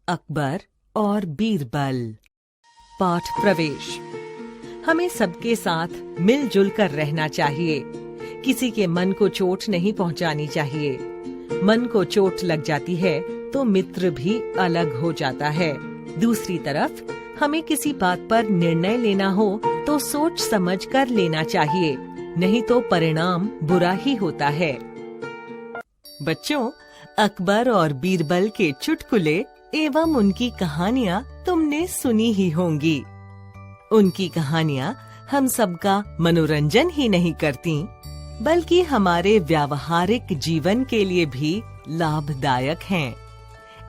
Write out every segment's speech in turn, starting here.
अकबर और बीरबल। पाठ प्रवेश। हमें सबके साथ मिलजुल कर रहना चाहिए। किसी के मन को चोट नहीं पहुंचानी चाहिए। मन को चोट लग जाती है तो मित्र भी अलग हो जाता है। दूसरी तरफ हमें किसी बात पर निर्णय लेना हो तो सोच समझ कर लेना चाहिए, नहीं तो परिणाम बुरा ही होता है। बच्चों, अकबर और बीरबल के चुटकुले एवं उनकी कहानियाँ तुमने सुनी ही होंगी। उनकी कहानियाँ हम सबका मनोरंजन ही नहीं करती, बल्कि हमारे व्यावहारिक जीवन के लिए भी लाभदायक हैं।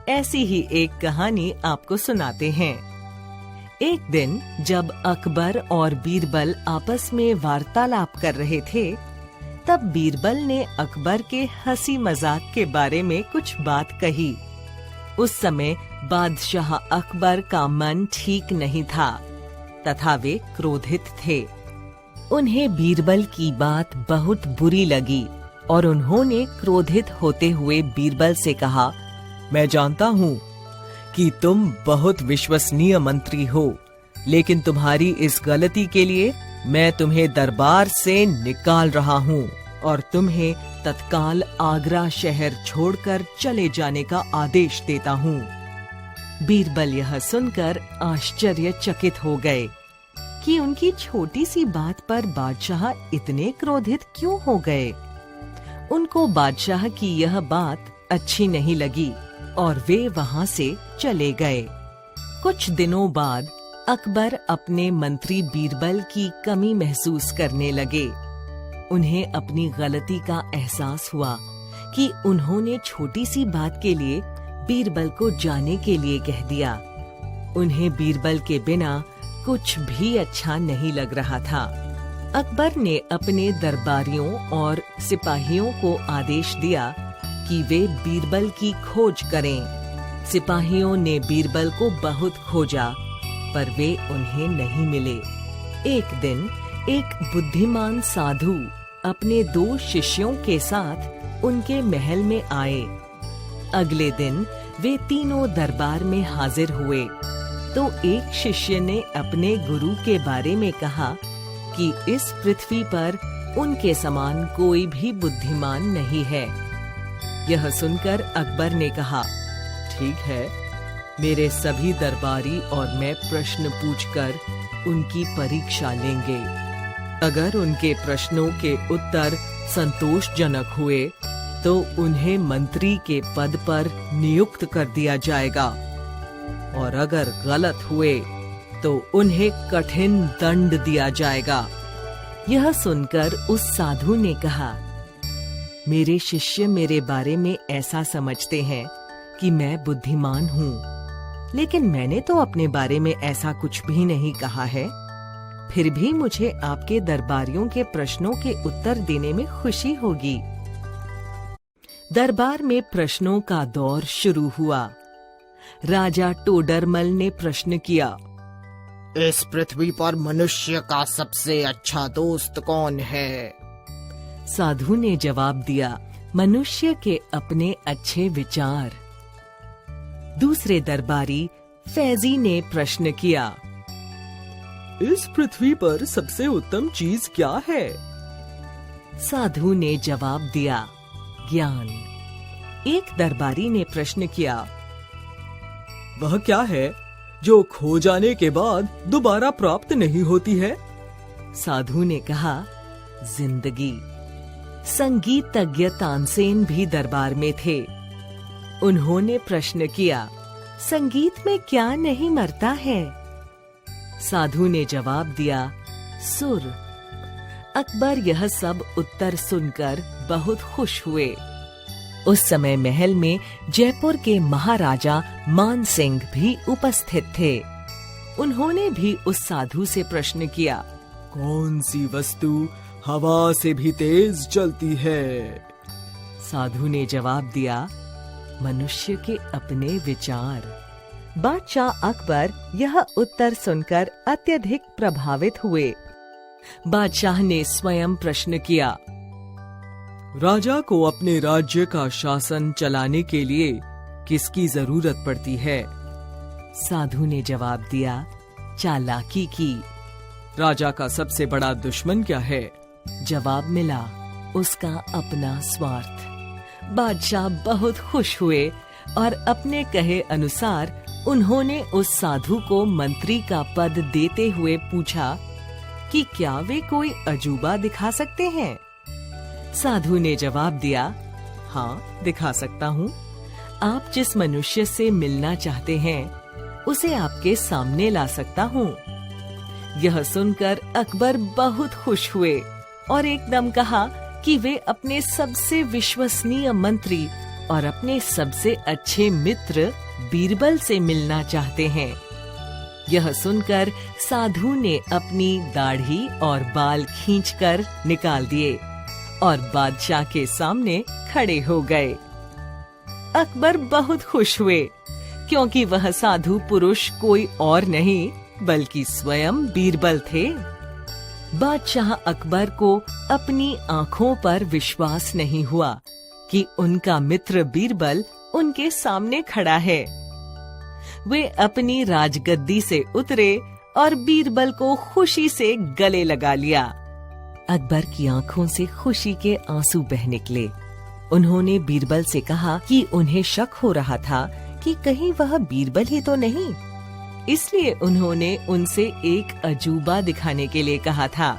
ऐसी ही एक कहानी आपको सुनाते हैं। एक दिन जब अकबर और बीरबल आपस में वार्तालाप कर रहे थे, तब बीरबल ने अकबर के हंसी मजाक के बारे में कुछ बात कही। उस समय बादशाह अकबर का मन ठीक नहीं था तथा वे क्रोधित थे। उन्हें बीरबल की बात बहुत बुरी लगी और उन्होंने क्रोधित होते हुए बीरबल से कहा, मैं जानता हूँ कि तुम बहुत विश्वसनीय मंत्री हो, लेकिन तुम्हारी इस गलती के लिए मैं तुम्हें दरबार से निकाल रहा हूँ और तुम्हें तत्काल आगरा शहर छोड़कर चले जाने का आदेश देता हूँ। बीरबल यह सुनकर आश्चर्यचकित हो गए कि उनकी छोटी सी बात पर बादशाह इतने क्रोधित क्यों हो गए। उनको बादशाह की यह बात अच्छी नहीं लगी और वे वहाँ से चले गए। कुछ दिनों बाद अकबर अपने मंत्री बीरबल की कमी महसूस करने लगे। उन्हें अपनी गलती का एहसास हुआ कि उन्होंने छोटी सी बात के लिए बीरबल को जाने के लिए कह दिया। उन्हें बीरबल के बिना कुछ भी अच्छा नहीं लग रहा था। अकबर ने अपने दरबारियों और सिपाहियों को आदेश दिया कि वे बीरबल की खोज करें। सिपाहियों ने बीरबल को बहुत खोजा, पर वे उन्हें नहीं मिले। एक दिन एक बुद्धिमान साधु अपने 2 शिष्यों के साथ उनके महल में आए। अगले दिन वे तीनों दरबार में हाजिर हुए तो एक शिष्य ने अपने गुरु के बारे में कहा कि इस पृथ्वी पर उनके समान कोई भी बुद्धिमान नहीं है। यह सुनकर अकबर ने कहा, ठीक है, मेरे सभी दरबारी और मैं प्रश्न पूछकर उनकी परीक्षा लेंगे। अगर उनके प्रश्नों के उत्तर संतोषजनक हुए तो उन्हें मंत्री के पद पर नियुक्त कर दिया जाएगा और अगर गलत हुए तो उन्हें कठिन दंड दिया जाएगा। यह सुनकर उस साधु ने कहा, मेरे शिष्य मेरे बारे में ऐसा समझते हैं कि मैं बुद्धिमान हूँ, लेकिन मैंने तो अपने बारे में ऐसा कुछ भी नहीं कहा है। फिर भी मुझे आपके दरबारियों के प्रश्नों के उत्तर देने में खुशी होगी। दरबार में प्रश्नों का दौर शुरू हुआ। राजा टोडरमल ने प्रश्न किया, इस पृथ्वी पर मनुष्य का सबसे अच्छा दोस्त कौन है? साधु ने जवाब दिया, मनुष्य के अपने अच्छे विचार। दूसरे दरबारी फैजी ने प्रश्न किया, इस पृथ्वी पर सबसे उत्तम चीज क्या है? साधु ने जवाब दिया, ज्ञान। एक दरबारी ने प्रश्न किया, वह क्या है जो खो जाने के बाद दोबारा प्राप्त नहीं होती है? साधु ने कहा, जिंदगी। संगीतज्ञ तानसेन भी दरबार में थे। उन्होंने प्रश्न किया, संगीत में क्या नहीं मरता है? साधु ने जवाब दिया, सुर। अकबर यह सब उत्तर सुनकर बहुत खुश हुए। उस समय महल में जयपुर के महाराजा मान सिंह भी उपस्थित थे। उन्होंने भी उस साधु से प्रश्न किया, कौन सी वस्तु हवा से भी तेज चलती है? साधु ने जवाब दिया, मनुष्य के अपने विचार। बादशाह अकबर यह उत्तर सुनकर अत्यधिक प्रभावित हुए। बादशाह ने स्वयं प्रश्न किया, राजा को अपने राज्य का शासन चलाने के लिए किसकी जरूरत पड़ती है? साधु ने जवाब दिया, चालाकी की। राजा का सबसे बड़ा दुश्मन क्या है? जवाब मिला, उसका अपना स्वार्थ। बादशाह बहुत खुश हुए और अपने कहे अनुसार उन्होंने उस साधु को मंत्री का पद देते हुए पूछा कि क्या वे कोई अजूबा दिखा सकते हैं। साधु ने जवाब दिया, हाँ, दिखा सकता हूँ। आप जिस मनुष्य से मिलना चाहते हैं उसे आपके सामने ला सकता हूँ। यह सुनकर अकबर बहुत खुश हुए और एकदम कहा कि वे अपने सबसे विश्वसनीय मंत्री और अपने सबसे अच्छे मित्र बीरबल से मिलना चाहते हैं। यह सुनकर साधु ने अपनी दाढ़ी और बाल खींचकर निकाल दिए और बादशाह के सामने खड़े हो गए। अकबर बहुत खुश हुए क्योंकि वह साधु पुरुष कोई और नहीं बल्कि स्वयं बीरबल थे। बादशाह अकबर को अपनी आंखों पर विश्वास नहीं हुआ कि उनका मित्र बीरबल उनके सामने खड़ा है। वे अपनी राजगद्दी से उतरे और बीरबल को खुशी से गले लगा लिया। अकबर की आंखों से खुशी के आंसू बह निकले। उन्होंने बीरबल से कहा कि उन्हें शक हो रहा था कि कहीं वह बीरबल ही तो नहीं, इसलिए उन्होंने उनसे एक अजूबा दिखाने के लिए कहा था।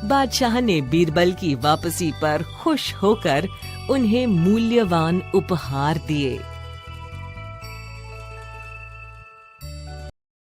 बादशाह ने बीरबल की वापसी पर खुश होकर उन्हें मूल्यवान उपहार दिए।